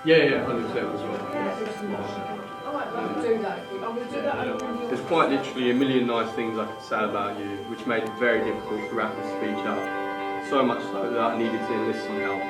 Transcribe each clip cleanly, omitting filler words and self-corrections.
Yeah, 100% as well. There's quite literally a million nice things I could say about you, which made it very difficult to wrap the speech up. So much so that I needed to enlist some help.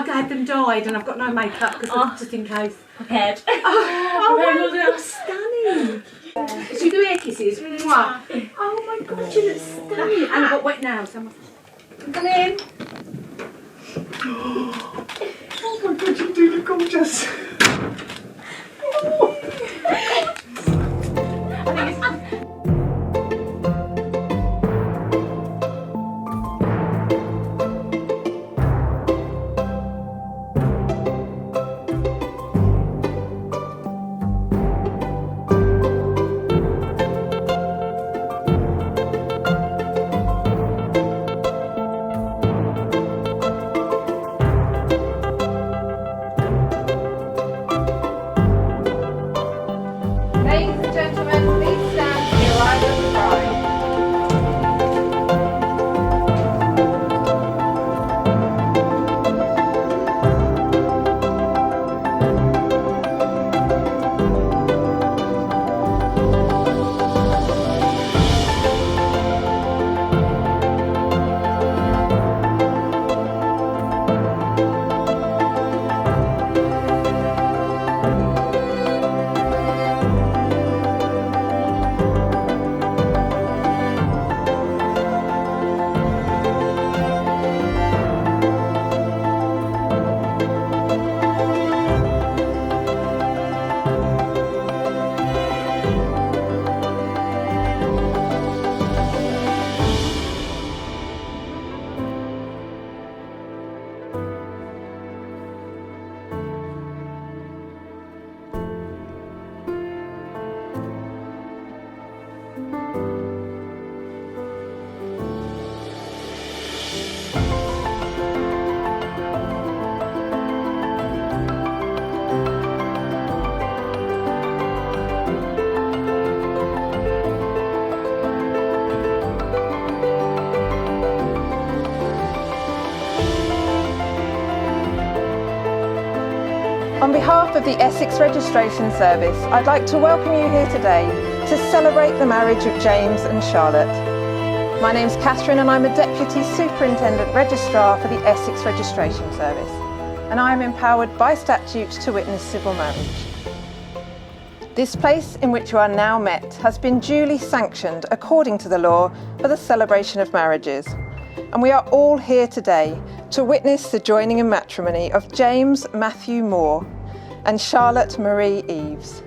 I had them dyed and I've got no makeup because just in case. Prepared. Oh, stunning. Should we do ear kisses? Mwah. Oh my god, you look stunning. And I've got wet nails. Come in. Oh my god, you do look gorgeous. On behalf of the Essex Registration Service, I'd like to welcome you here today to celebrate the marriage of James and Charlotte. My name's Catherine and I'm a Deputy Superintendent Registrar for the Essex Registration Service, and I am empowered by statute to witness civil marriage. This place in which you are now met has been duly sanctioned according to the law for the celebration of marriages, and we are all here today to witness the joining in matrimony of James Matthew Moore and Charlotte Marie Eves.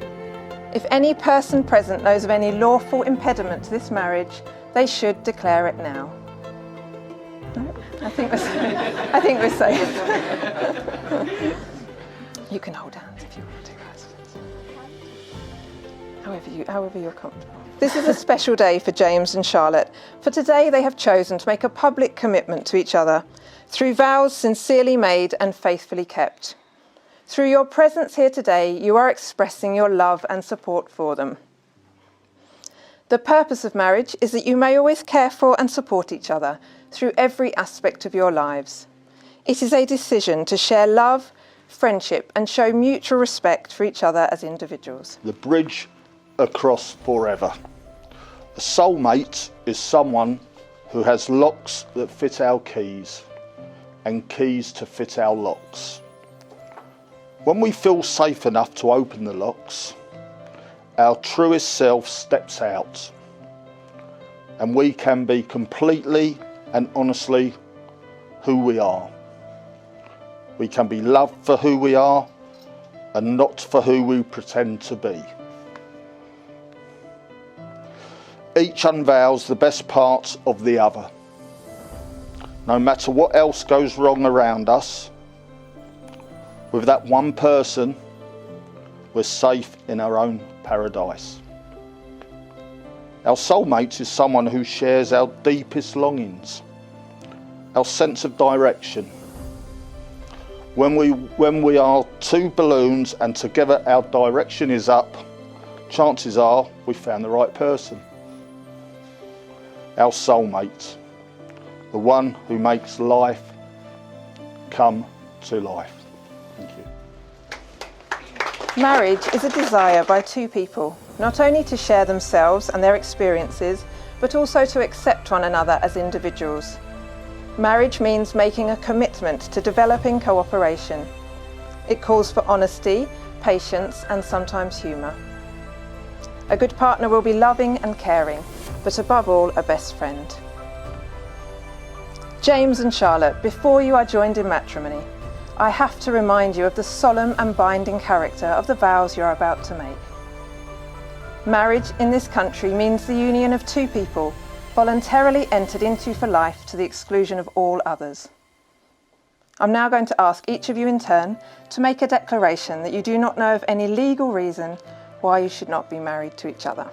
If any person present knows of any lawful impediment to this marriage, they should declare it now. No? I think we're safe. You can hold hands if you want to, guys. however you're comfortable. This is a special day for James and Charlotte, for today they have chosen to make a public commitment to each other through vows sincerely made and faithfully kept. Through your presence here today, you are expressing your love and support for them. The purpose of marriage is that you may always care for and support each other through every aspect of your lives. It is a decision to share love, friendship and show mutual respect for each other as individuals. The bridge across forever. A soulmate is someone who has locks that fit our keys and keys to fit our locks. When we feel safe enough to open the locks, our truest self steps out and we can be completely and honestly who we are. We can be loved for who we are and not for who we pretend to be. Each unveils the best parts of the other. No matter what else goes wrong around us, with that one person, we're safe in our own paradise. Our soulmate is someone who shares our deepest longings, our sense of direction. When we are two balloons and together our direction is up, chances are we found the right person. Our soulmate, the one who makes life come to life. Thank you. Marriage is a desire by two people, not only to share themselves and their experiences, but also to accept one another as individuals. Marriage means making a commitment to developing cooperation. It calls for honesty, patience, and sometimes humour. A good partner will be loving and caring, but above all, a best friend. James and Charlotte, before you are joined in matrimony, I have to remind you of the solemn and binding character of the vows you are about to make. Marriage in this country means the union of two people, voluntarily entered into for life to the exclusion of all others. I'm now going to ask each of you in turn to make a declaration that you do not know of any legal reason why you should not be married to each other.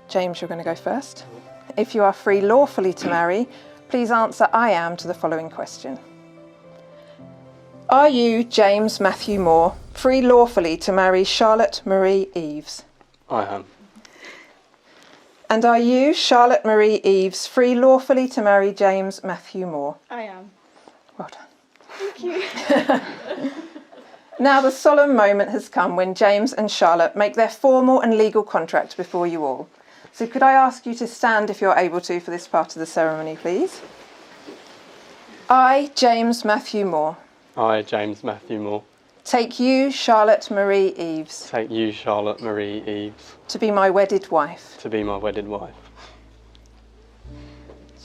James, you're going to go first. If you are free lawfully to marry, please answer I am to the following question. Are you, James Matthew Moore, free lawfully to marry Charlotte Marie Eves? I am. And are you, Charlotte Marie Eves, free lawfully to marry James Matthew Moore? I am. Well done. Thank you. Now the solemn moment has come when James and Charlotte make their formal and legal contract before you all. So could I ask you to stand if you're able to for this part of the ceremony, please? I, James Matthew Moore. I, James Matthew Moore. Take you, Charlotte Marie Eves. Take you, Charlotte Marie Eves. To be my wedded wife. To be my wedded wife.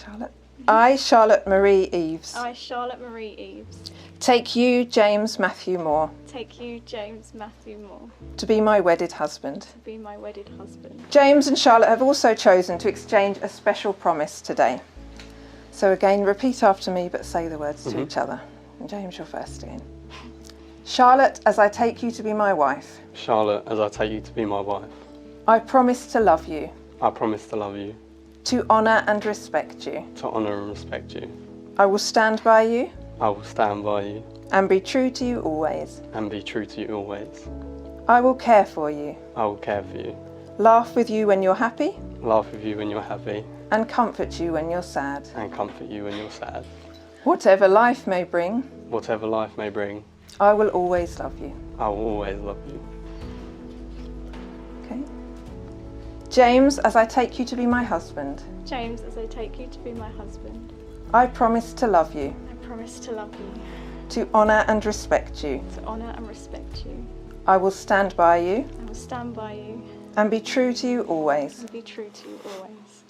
Charlotte. I, Charlotte Marie Eves. I, Charlotte Marie Eves. Take you, James Matthew Moore. Take you, James Matthew Moore. To be my wedded husband. To be my wedded husband. James and Charlotte have also chosen to exchange a special promise today. So again, repeat after me, but say the words to each other. And James, you're first again. Charlotte, as I take you to be my wife. Charlotte, as I take you to be my wife. I promise to love you. I promise to love you. To honour and respect you. To honour and respect you. I will stand by you. I will stand by you. And be true to you always. And be true to you always. I will care for you. I will care for you. Laugh with you when you're happy. Laugh with you when you're happy. And comfort you when you're sad. And comfort you when you're sad. Whatever life may bring. Whatever life may bring. I will always love you. I will always love you. Okay. James, as I take you to be my husband. James, as I take you to be my husband. I promise to love you. I promise to love you. To honour and respect you. To honour and respect you. I will stand by you. I will stand by you. And be true to you always. And be true to you always.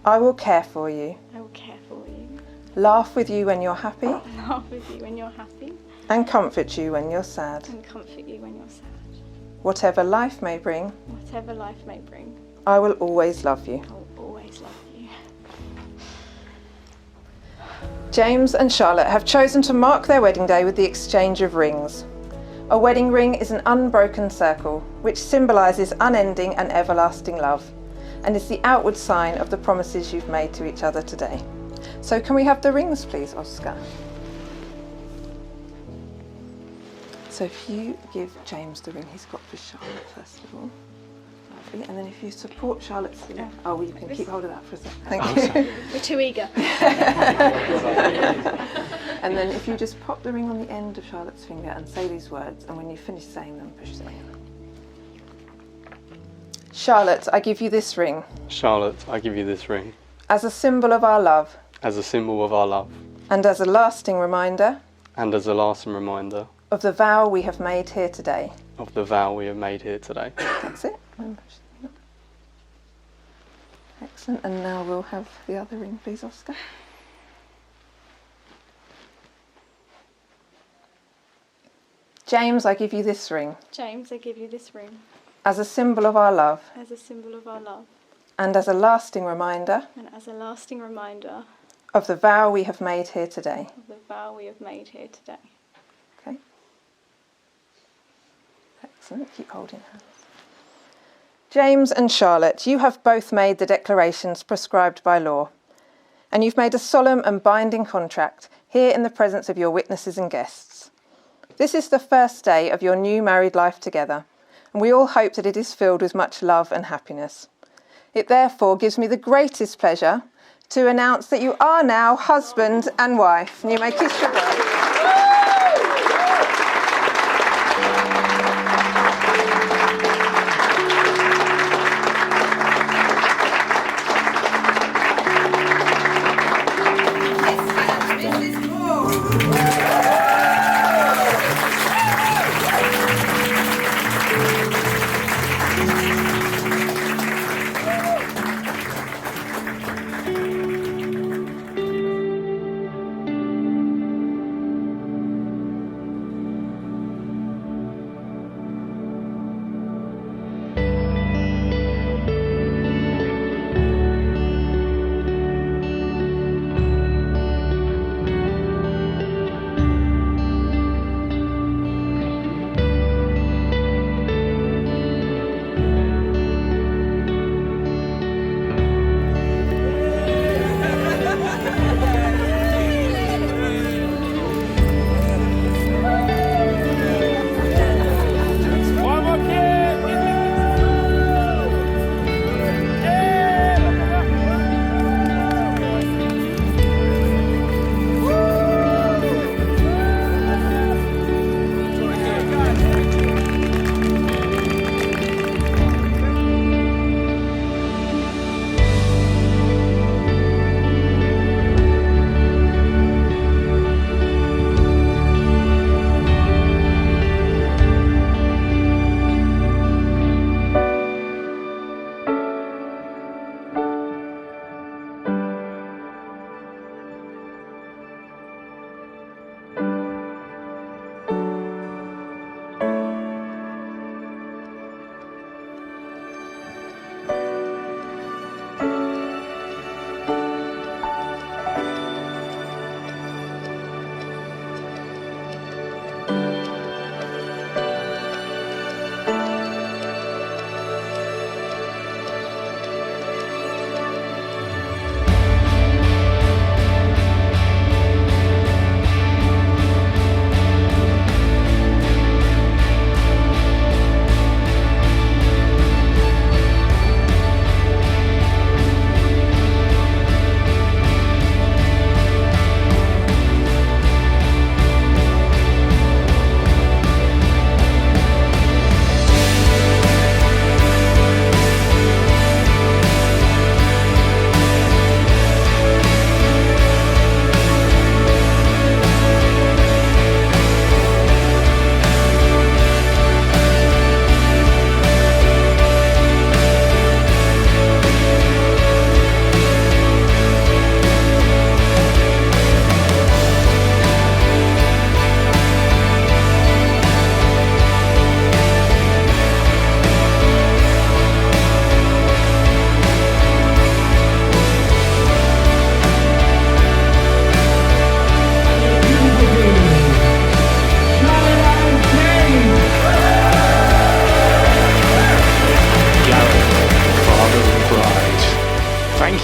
I will care for you. I will care for you. Laugh with you when you're happy. Laugh with you when you're happy. And comfort you when you're sad. And comfort you when you're sad. Whatever life may bring. Whatever life may bring. I will always love you. I will always love you. James and Charlotte have chosen to mark their wedding day with the exchange of rings. A wedding ring is an unbroken circle, which symbolises unending and everlasting love, and is the outward sign of the promises you've made to each other today. So can we have the rings, please, Oscar? So if you give James the ring he's got for Charlotte, first of all. Lovely. And then if you support Charlotte's finger. Oh, well, you can keep hold of that for a second. Thank you. We're too eager. And then if you just pop the ring on the end of Charlotte's finger and say these words, and when you finish saying them, push the ring. Charlotte, I give you this ring Charlotte, I give you this ring as a symbol of our love as a symbol of our love and as a lasting reminder and as a lasting reminder of the vow we have made here today. of the vow we have made here today. That's it. And push the ring up. Excellent. And now we'll have the other ring, please, Oscar. James, I give you this ring James, I give you this ring as a symbol of our love as a symbol of our love and as a lasting reminder and as a lasting reminder of the vow we have made here today. of the vow we have made here today. Okay. Excellent. Keep holding hands. James and Charlotte, you have both made the declarations prescribed by law, and you've made a solemn and binding contract here in the presence of your witnesses and guests. This is the first day of your new married life together, and we all hope that it is filled with much love and happiness. It therefore gives me the greatest pleasure to announce that you are now husband and wife, and you may kiss your bride.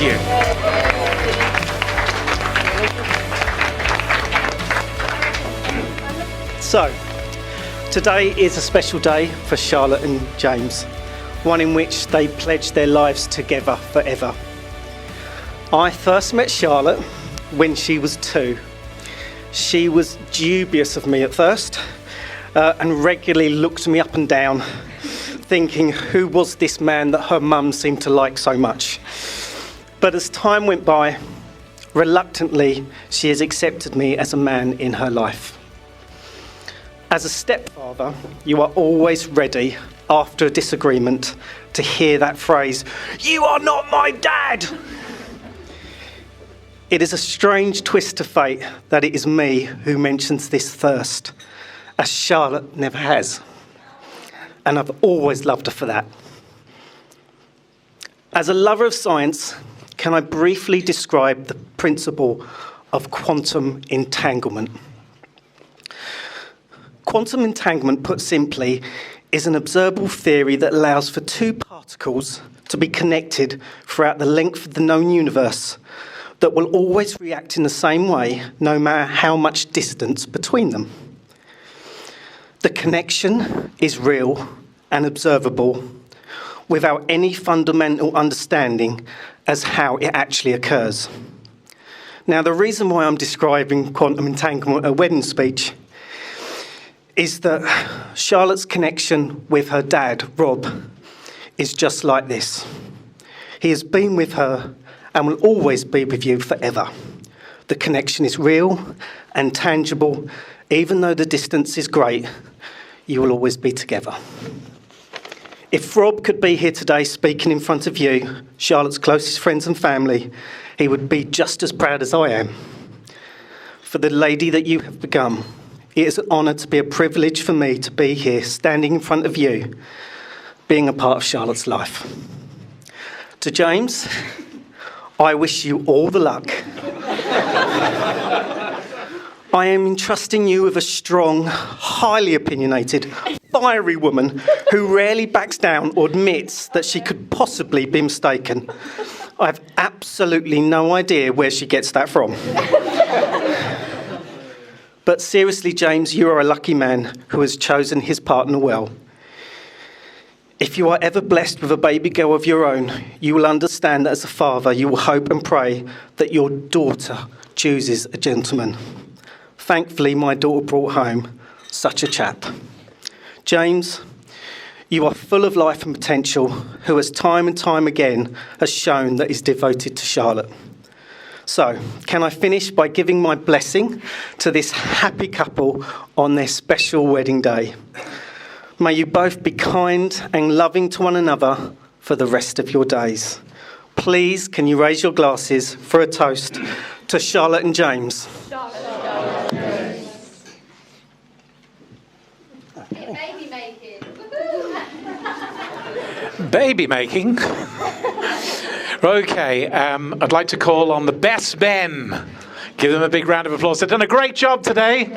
you. So, today is a special day for Charlotte and James, one in which they pledged their lives together forever. I first met Charlotte when she was 2. She was dubious of me at first and regularly looked me up and down, thinking who was this man that her mum seemed to like so much. But as time went by, reluctantly, she has accepted me as a man in her life. As a stepfather, you are always ready, after a disagreement, to hear that phrase, "You are not my dad!" It is a strange twist of fate that it is me who mentions this first, as Charlotte never has. And I've always loved her for that. As a lover of science, can I briefly describe the principle of quantum entanglement? Quantum entanglement, put simply, is an observable theory that allows for 2 particles to be connected throughout the length of the known universe that will always react in the same way, no matter how much distance between them. The connection is real and observable without any fundamental understanding as how it actually occurs. Now, the reason why I'm describing quantum entanglement at a wedding speech is that Charlotte's connection with her dad, Rob, is just like this. He has been with her and will always be with you forever. The connection is real and tangible. Even though the distance is great, you will always be together. If Rob could be here today speaking in front of you, Charlotte's closest friends and family, he would be just as proud as I am. For the lady that you have become, it is an honour to be a privilege for me to be here, standing in front of you, being a part of Charlotte's life. To James, I wish you all the luck. I am entrusting you with a strong, highly opinionated, fiery woman who rarely backs down or admits that she could possibly be mistaken. I have absolutely no idea where she gets that from. But seriously, James, you are a lucky man who has chosen his partner well. If you are ever blessed with a baby girl of your own, you will understand that as a father, you will hope and pray that your daughter chooses a gentleman. Thankfully, my daughter brought home such a chap. James, you are full of life and potential, who has time and time again has shown that he's devoted to Charlotte. So, can I finish by giving my blessing to this happy couple on their special wedding day? May you both be kind and loving to one another for the rest of your days. Please, can you raise your glasses for a toast to Charlotte and James? Baby making. Baby making? Okay, I'd like to call on the best men. Give them a big round of applause. They've done a great job today.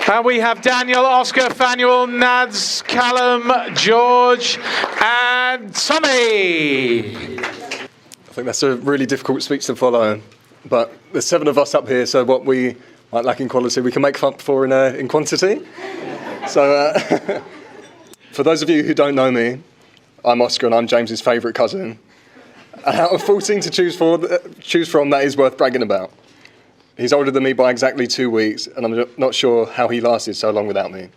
And we have Daniel, Oscar, Fanuel, Nads, Callum, George, and Tommy. I think that's a really difficult speech to follow, but there's 7 of us up here, so what we might lack in quality, we can make up for in quantity. So, for those of you who don't know me, I'm Oscar and I'm James's favourite cousin. And out of 14 to choose from, that is worth bragging about. He's older than me by exactly 2 weeks, and I'm not sure how he lasted so long without me.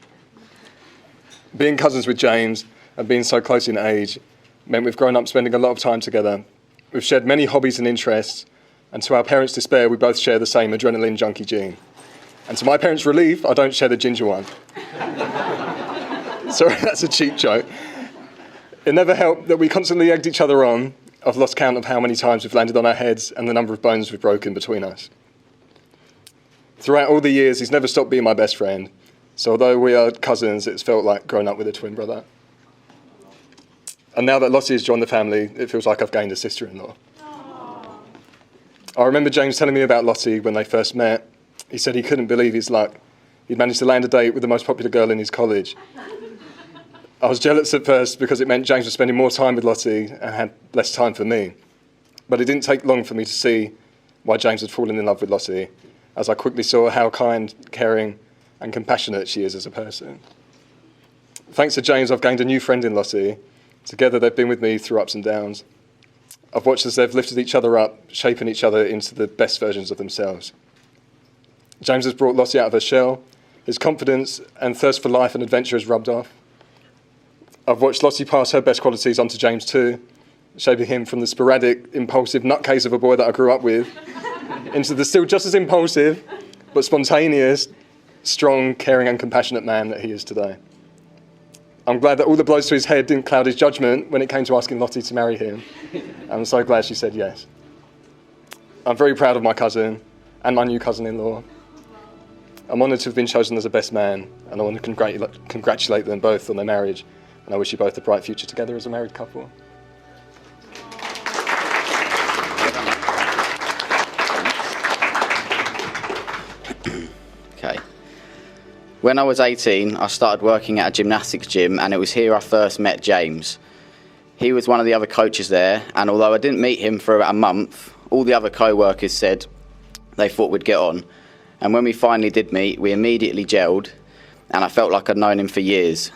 Being cousins with James and being so close in age meant we've grown up spending a lot of time together. We've shared many hobbies and interests, and to our parents' despair, we both share the same adrenaline junkie gene. And to my parents' relief, I don't share the ginger one. Sorry, that's a cheap joke. It never helped that we constantly egged each other on. I've lost count of how many times we've landed on our heads and the number of bones we've broken between us. Throughout all the years, he's never stopped being my best friend. So although we are cousins, it's felt like growing up with a twin brother. And now that Lottie has joined the family, it feels like I've gained a sister-in-law. I remember James telling me about Lottie when they first met. He said he couldn't believe his luck. He'd managed to land a date with the most popular girl in his college. I was jealous at first because it meant James was spending more time with Lottie and had less time for me. But it didn't take long for me to see why James had fallen in love with Lottie, as I quickly saw how kind, caring and compassionate she is as a person. Thanks to James, I've gained a new friend in Lottie. Together they've been with me through ups and downs. I've watched as they've lifted each other up, shaping each other into the best versions of themselves. James has brought Lottie out of her shell. His confidence and thirst for life and adventure has rubbed off. I've watched Lottie pass her best qualities onto James too, shaping him from the sporadic, impulsive nutcase of a boy that I grew up with into the still just as impulsive, but spontaneous, strong, caring and compassionate man that he is today. I'm glad that all the blows to his head didn't cloud his judgment when it came to asking Lottie to marry him. I'm so glad she said yes. I'm very proud of my cousin and my new cousin-in-law. I'm honoured to have been chosen as a best man, and I want to congratulate them both on their marriage, and I wish you both a bright future together as a married couple. Okay. When I was 18, I started working at a gymnastics gym, and it was here I first met James. He was one of the other coaches there, and although I didn't meet him for about a month, all the other co-workers said they thought we'd get on. And when we finally did meet, we immediately gelled, and I felt like I'd known him for years.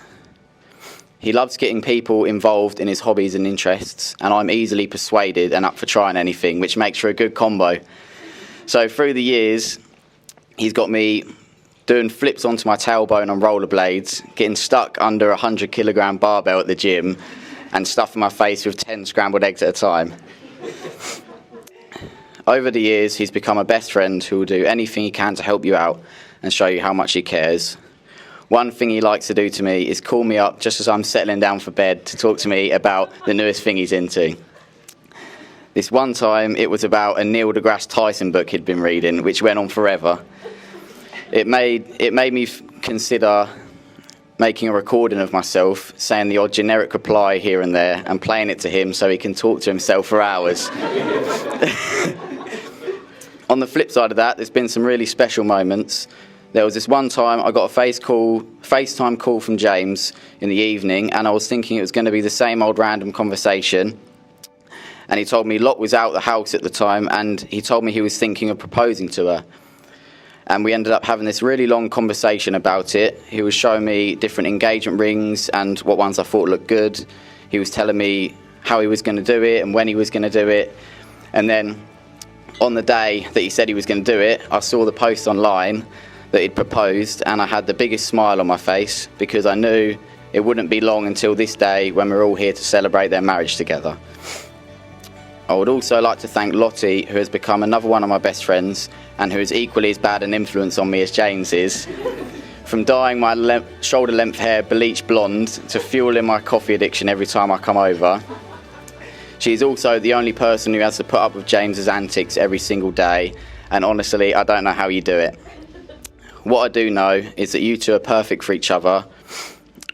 He loves getting people involved in his hobbies and interests, and I'm easily persuaded and up for trying anything, which makes for a good combo. So through the years, he's got me doing flips onto my tailbone on rollerblades, getting stuck under a 100-kilogram barbell at the gym, and stuffing my face with 10 scrambled eggs at a time. Over the years, he's become a best friend who will do anything he can to help you out and show you how much he cares. One thing he likes to do to me is call me up just as I'm settling down for bed to talk to me about the newest thing he's into. This one time, it was about a Neil deGrasse Tyson book he'd been reading, which went on forever. It made me consider making a recording of myself, saying the odd generic reply here and there, and playing it to him so he can talk to himself for hours. On the flip side of that, there's been some really special moments. There was this one time I got a FaceTime call from James in the evening, and I was thinking it was going to be the same old random conversation. And he told me Lot was out of the house at the time, and he told me he was thinking of proposing to her. And we ended up having this really long conversation about it. He was showing me different engagement rings and what ones I thought looked good. He was telling me how he was going to do it and when he was going to do it. And then on the day that he said he was going to do it, I saw the post online that he'd proposed, and I had the biggest smile on my face because I knew it wouldn't be long until this day when we're all here to celebrate their marriage together. I would also like to thank Lottie, who has become another one of my best friends and who is equally as bad an influence on me as James is. From dyeing my shoulder-length hair bleach blonde to fueling my coffee addiction every time I come over. She's also the only person who has to put up with James's antics every single day, and honestly, I don't know how you do it. What I do know is that you two are perfect for each other,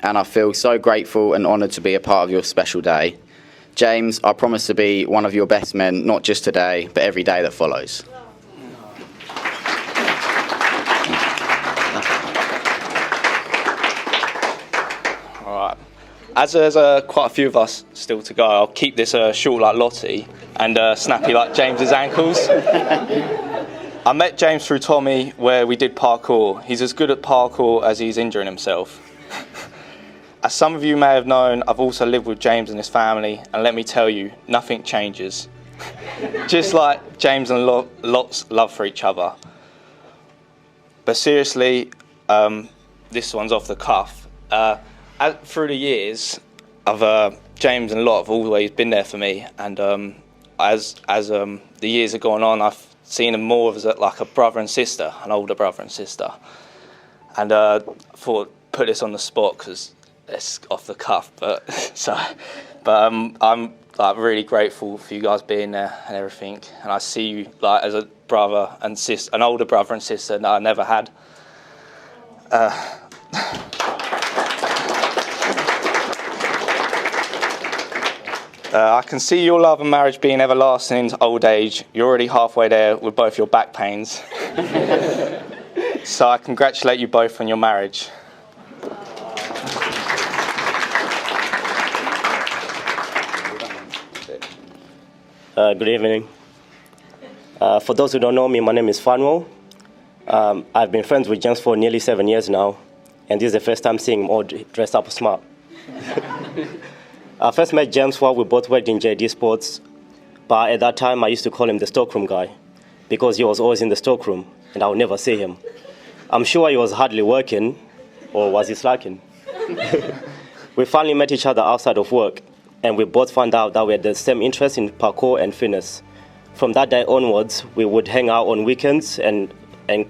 and I feel so grateful and honoured to be a part of your special day. James, I promise to be one of your best men, not just today, but every day that follows. As there's quite a few of us still to go, I'll keep this short like Lottie and snappy like James's ankles. I met James through Tommy where we did parkour. He's as good at parkour as he's injuring himself. As some of you may have known, I've also lived with James and his family, and let me tell you, nothing changes. Just like James and Lot's love for each other. But seriously, this one's off the cuff. Through the years, James and Lot have always been there for me, and as the years have gone on, I've seen them more as like a brother and sister, an older brother and sister. And I thought put this on the spot because it's off the cuff, but I'm like really grateful for you guys being there and everything, and I see you like as a brother and sister, an older brother and sister that I never had. I can see your love and marriage being everlasting into old age. You're already halfway there with both your back pains. So I congratulate you both on your marriage. Good evening. For those who don't know me, my name is Fanwo. I've been friends with James for nearly 7 years now, and this is the first time seeing him all dressed up smart. I first met James while we both worked in JD Sports, but at that time I used to call him the stockroom guy because he was always in the stockroom and I would never see him. I'm sure he was hardly working, or was he slacking? We finally met each other outside of work, and we both found out that we had the same interest in parkour and fitness. From that day onwards, we would hang out on weekends and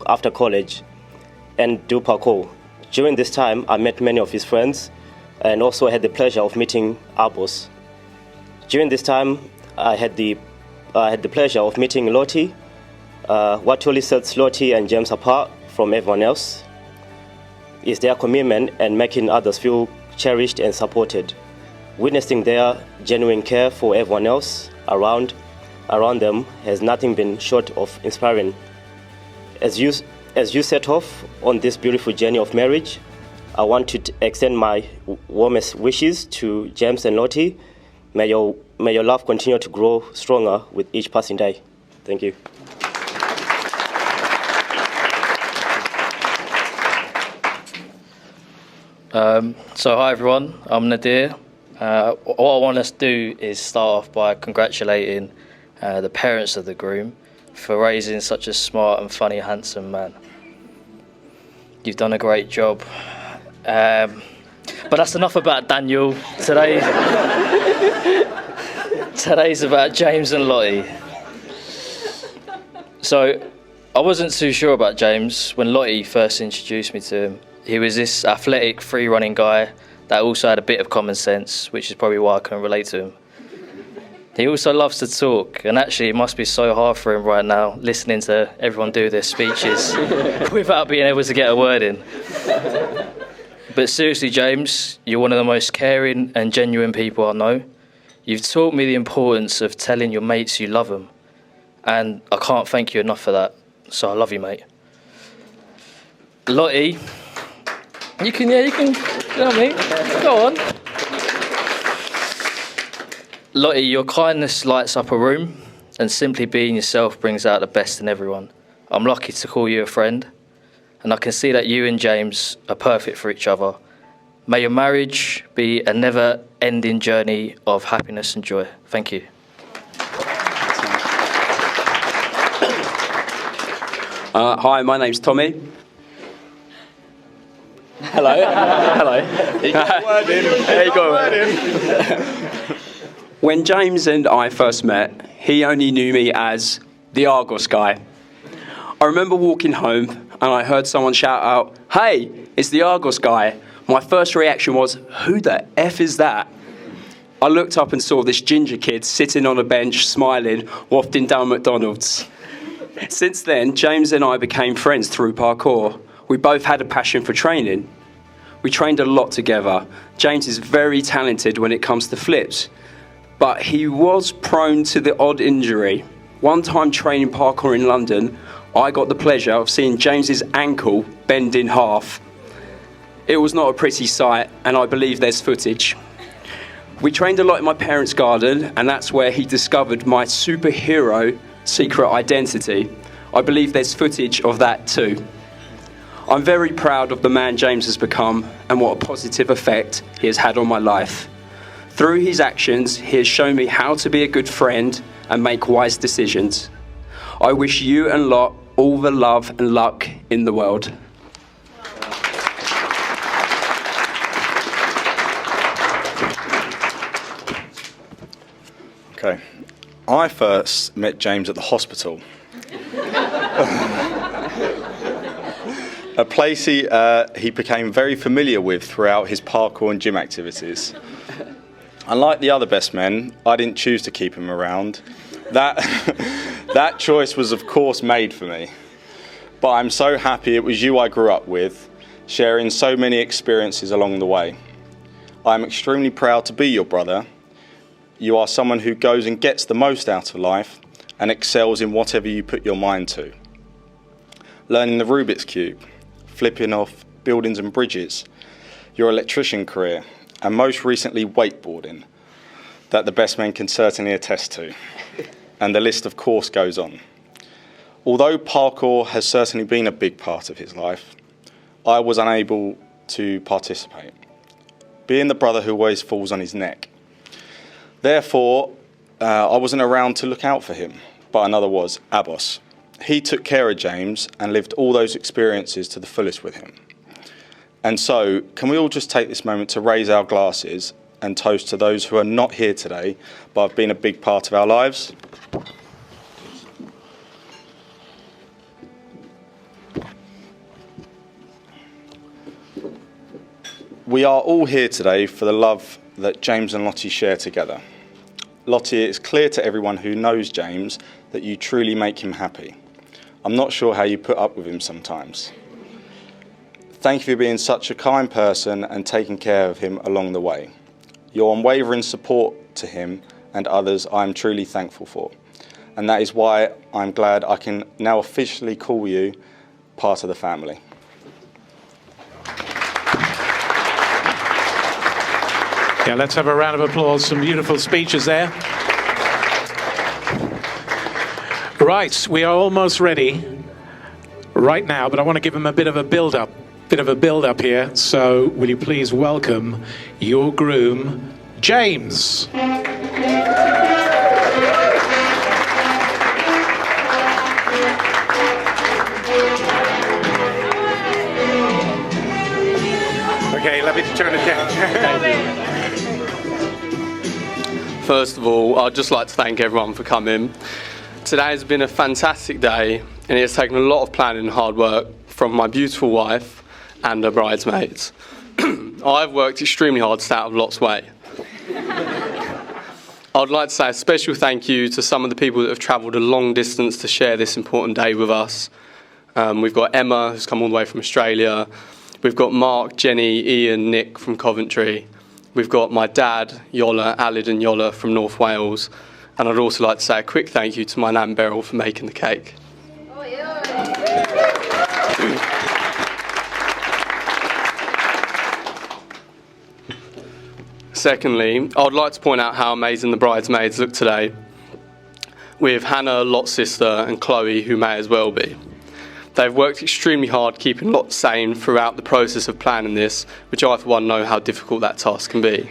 after college and do parkour. During this time, I met many of his friends and also had the pleasure of meeting our boss. During this time, I had the pleasure of meeting Lottie. What truly sets Lottie and James apart from everyone else is their commitment and making others feel cherished and supported. Witnessing their genuine care for everyone else around them has nothing been short of inspiring. As you set off on this beautiful journey of marriage, I want to extend my warmest wishes to James and Lottie. May your love continue to grow stronger with each passing day. Thank you. So hi everyone, I'm Nadir. What I want to do is start off by congratulating the parents of the groom for raising such a smart and funny, handsome man. You've done a great job. But that's enough about Daniel. Today's about James and Lottie. So I wasn't too sure about James when Lottie first introduced me to him. He was this athletic, free-running guy that also had a bit of common sense, which is probably why I can relate to him. He also loves to talk, and actually it must be so hard for him right now, listening to everyone do their speeches without being able to get a word in. But seriously, James, you're one of the most caring and genuine people I know. You've taught me the importance of telling your mates you love them, and I can't thank you enough for that, so I love you, mate. Lottie, you can, you know what I mean? Go on. Lottie, your kindness lights up a room, and simply being yourself brings out the best in everyone. I'm lucky to call you a friend, and I can see that you and James are perfect for each other. May your marriage be a never-ending journey of happiness and joy. Thank you. Hi, my name's Tommy. Hello. Hello. You got a word in. There you got a word in. When James and I first met, he only knew me as the Argos guy. I remember walking home and I heard someone shout out, "Hey, it's the Argos guy." My first reaction was, who the F is that? I looked up and saw this ginger kid sitting on a bench, smiling, wafting down McDonald's. Since then, James and I became friends through parkour. We both had a passion for training. We trained a lot together. James is very talented when it comes to flips, but he was prone to the odd injury. One time training parkour in London, I got the pleasure of seeing James's ankle bend in half. It was not a pretty sight, and I believe there's footage. We trained a lot in my parents' garden, and that's where he discovered my superhero secret identity. I believe there's footage of that too. I'm very proud of the man James has become and what a positive effect he has had on my life. Through his actions, he has shown me how to be a good friend and make wise decisions. I wish you and Lot all the love and luck in the world. Okay. I first met James at the hospital. A place he became very familiar with throughout his parkour and gym activities. Unlike the other best men, I didn't choose to keep him around. That choice was of course made for me. But I'm so happy it was you I grew up with, sharing so many experiences along the way. I'm extremely proud to be your brother. You are someone who goes and gets the most out of life and excels in whatever you put your mind to. Learning the Rubik's Cube, flipping off buildings and bridges, your electrician career, and most recently wakeboarding, that the best men can certainly attest to. and the list of course goes on. Although parkour has certainly been a big part of his life, I was unable to participate, being the brother who always falls on his neck. Therefore, I wasn't around to look out for him, but another was, Abbas. He took care of James and lived all those experiences to the fullest with him. And so, can we all just take this moment to raise our glasses and toast to those who are not here today, but have been a big part of our lives? We are all here today for the love that James and Lottie share together. Lottie, it's clear to everyone who knows James that you truly make him happy. I'm not sure how you put up with him sometimes. Thank you for being such a kind person and taking care of him along the way. Your unwavering support to him and others I am truly thankful for. And that is why I'm glad I can now officially call you part of the family. Yeah, let's have a round of applause. Some beautiful speeches there. Right, we are almost ready right now, but I want to give him a bit of a build-up here. So will you please welcome your groom, James. Okay, let me turn it down. First of all, I'd just like to thank everyone for coming. Today has been a fantastic day, and it has taken a lot of planning and hard work from my beautiful wife and her bridesmaids. I've worked extremely hard to stay out of Lot's way. I'd like to say a special thank you to some of the people that have travelled a long distance to share this important day with us. We've got Emma, who's come all the way from Australia. We've got Mark, Jenny, Ian, Nick from Coventry. We've got my dad, Yola, Alid and Yola from North Wales. And I'd also like to say a quick thank you to my nan Beryl for making the cake. Secondly, I would like to point out how amazing the bridesmaids look today, with Hannah, Lot's sister, and Chloe, who may as well be. They've worked extremely hard keeping Lot sane throughout the process of planning this, which I, for one, know how difficult that task can be.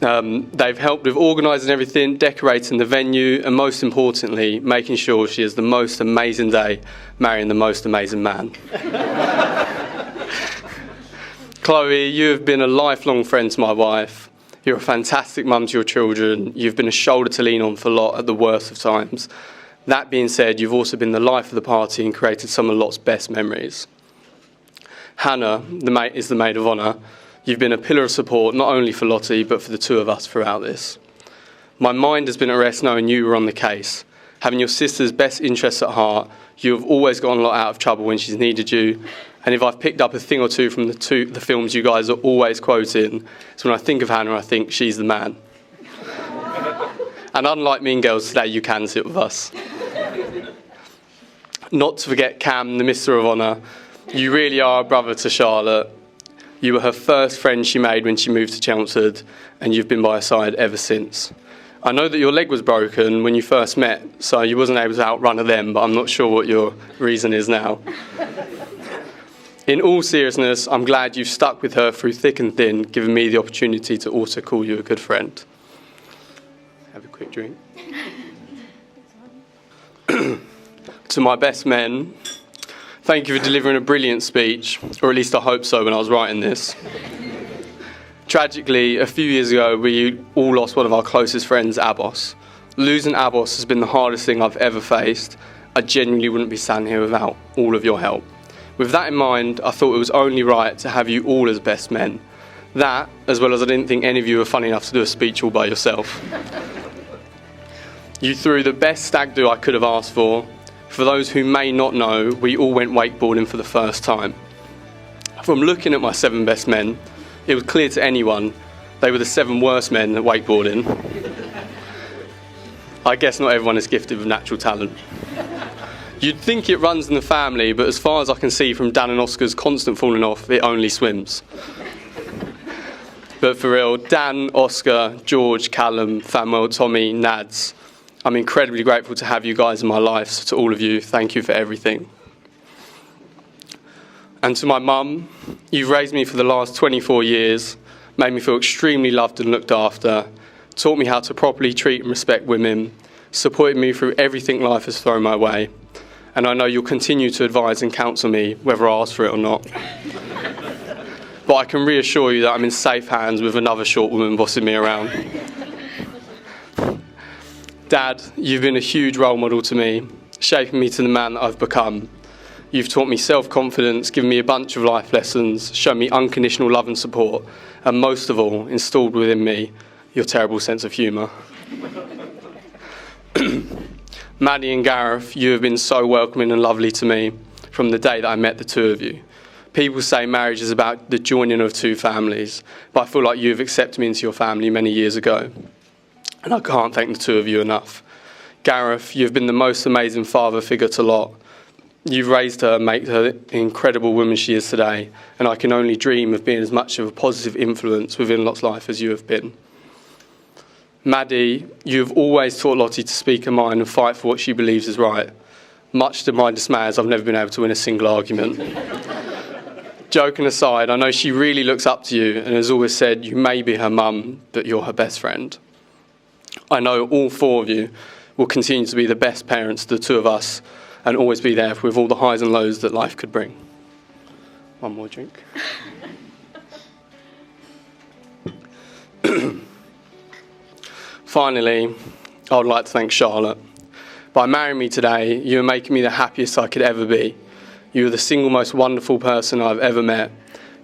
They've helped with organising everything, decorating the venue, and most importantly, making sure she has the most amazing day marrying the most amazing man. Chloe, you have been a lifelong friend to my wife. You're a fantastic mum to your children. You've been a shoulder to lean on for Lot at the worst of times. That being said, you've also been the life of the party and created some of Lot's best memories. Hannah is the maid of honour. You've been a pillar of support, not only for Lottie, but for the two of us throughout this. My mind has been at rest knowing you were on the case. Having your sister's best interests at heart, you have always gotten Lot out of trouble when she's needed you. And if I've picked up a thing or two from the films you guys are always quoting, it's when I think of Hannah, I think she's the man. And unlike Mean Girls today, you can sit with us. Not to forget Cam, the Mister of Honour. You really are a brother to Charlotte. You were her first friend she made when she moved to Chelmsford, and you've been by her side ever since. I know that your leg was broken when you first met, so you wasn't able to outrun her then, but I'm not sure what your reason is now. In all seriousness, I'm glad you've stuck with her through thick and thin, giving me the opportunity to also call you a good friend. Have a quick drink. To my best men, thank you for delivering a brilliant speech, or at least I hope so when I was writing this. Tragically, a few years ago, we all lost one of our closest friends, Abbas. Losing Abbas has been the hardest thing I've ever faced. I genuinely wouldn't be standing here without all of your help. With that in mind, I thought it was only right to have you all as best men. That, as well as I didn't think any of you were funny enough to do a speech all by yourself. You threw the best stag do I could have asked for. For those who may not know, we all went wakeboarding for the first time. From looking at my 7 best men, it was clear to anyone they were the 7 worst men at wakeboarding. I guess not everyone is gifted with natural talent. You'd think it runs in the family, but as far as I can see from Dan and Oscar's constant falling off, it only swims. But for real, Dan, Oscar, George, Callum, Fanuel, Tommy, Nads, I'm incredibly grateful to have you guys in my life. So to all of you, thank you for everything. And to my mum, you've raised me for the last 24 years, made me feel extremely loved and looked after, taught me how to properly treat and respect women, supported me through everything life has thrown my way. And I know you'll continue to advise and counsel me, whether I ask for it or not. But I can reassure you that I'm in safe hands with another short woman bossing me around. Dad, you've been a huge role model to me, shaping me to the man that I've become. You've taught me self-confidence, given me a bunch of life lessons, shown me unconditional love and support, and most of all, installed within me your terrible sense of humour. Maddie and Gareth, you have been so welcoming and lovely to me from the day that I met the two of you. People say marriage is about the joining of two families, but I feel like you've accepted me into your family many years ago. And I can't thank the two of you enough. Gareth, you've been the most amazing father figure to Lot. You've raised her and made her the incredible woman she is today, and I can only dream of being as much of a positive influence within Lot's life as you have been. Maddie, you have always taught Lottie to speak her mind and fight for what she believes is right. Much to my dismay, as I've never been able to win a single argument. Joking aside, I know she really looks up to you and has always said you may be her mum, but you're her best friend. I know all four of you will continue to be the best parents to the two of us and always be there with all the highs and lows that life could bring. One more drink. Finally, I would like to thank Charlotte. By marrying me today, you are making me the happiest I could ever be. You are the single most wonderful person I've ever met.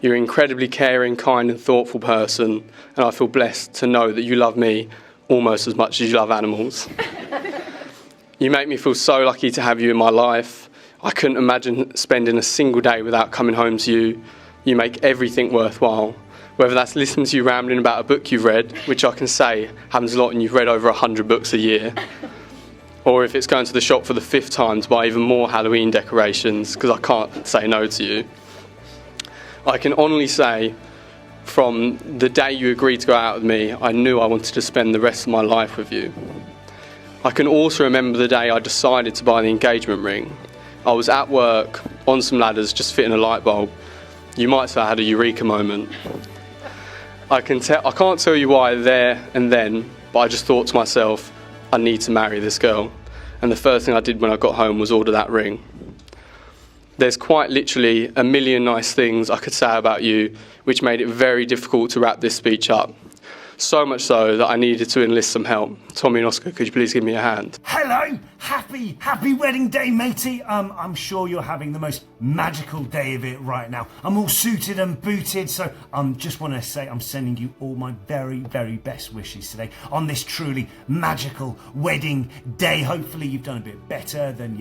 You're an incredibly caring, kind and thoughtful person, and I feel blessed to know that you love me almost as much as you love animals. You make me feel so lucky to have you in my life. I couldn't imagine spending a single day without coming home to you. You make everything worthwhile. Whether that's listening to you rambling about a book you've read, which I can say happens a lot and you've read over 100 books a year, or if it's going to the shop for the 5th time to buy even more Halloween decorations, because I can't say no to you. I can honestly say, from the day you agreed to go out with me, I knew I wanted to spend the rest of my life with you. I can also remember the day I decided to buy the engagement ring. I was at work, on some ladders, just fitting a light bulb. You might say I had a eureka moment. I can't tell you why there and then, but I just thought to myself, I need to marry this girl. And the first thing I did when I got home was order that ring. There's quite literally a million nice things I could say about you, which made it very difficult to wrap this speech up. So much so that I needed to enlist some help. Tommy and Oscar, could you please give me a hand? Hello, happy wedding day, matey. I'm sure you're having the most magical day of it right now. I'm all suited and booted, so just want to say I'm sending you all my very, very best wishes today on this truly magical wedding day. Hopefully you've done a bit better than,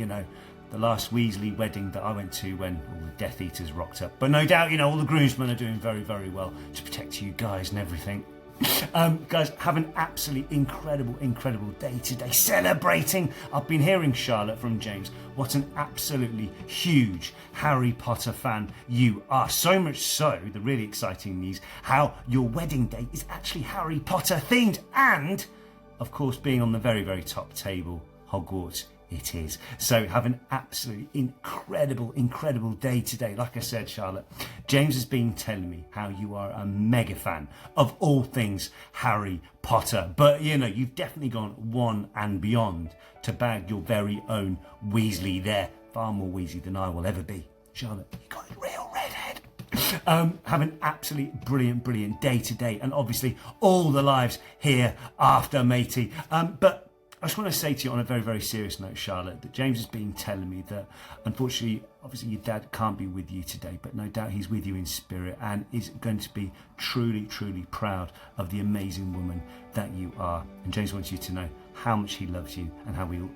the last Weasley wedding that I went to when all the Death Eaters rocked up. But no doubt, all the groomsmen are doing very, very well to protect you guys and everything. Guys, have an absolutely incredible day today, celebrating. I've been hearing, Charlotte, from James, what an absolutely huge Harry Potter fan you are. So much so, the really exciting news, how your wedding day is actually Harry Potter themed, and of course being on the very, very top table, Hogwarts it is. So have an absolutely incredible day today. Like I said, Charlotte, James has been telling me how you are a mega fan of all things Harry Potter. But, you've definitely gone one and beyond to bag your very own Weasley there. Far more Weasley than I will ever be. Charlotte, you got a real redhead. Have an absolutely brilliant day today. And obviously all the lives hereafter, matey. But I just want to say to you on a very, very serious note, Charlotte, that James has been telling me that, unfortunately, obviously your dad can't be with you today, but no doubt he's with you in spirit and is going to be truly proud of the amazing woman that you are. And James wants you to know how much he loves you and how we will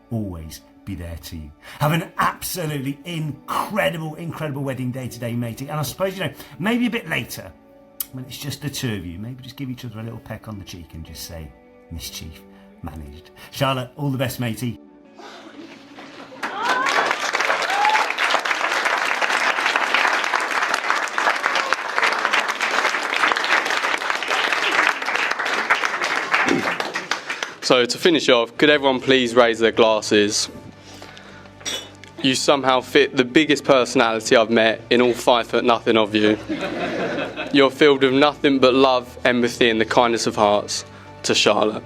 always be there to you. Have an absolutely incredible wedding day today, matey. And I suppose, maybe a bit later, when it's just the two of you, maybe just give each other a little peck on the cheek and just say, mischief managed. Charlotte, all the best, matey. So to finish off, could everyone please raise their glasses? You somehow fit the biggest personality I've met in all 5'0" of you. You're filled with nothing but love, empathy and the kindness of hearts. To Charlotte.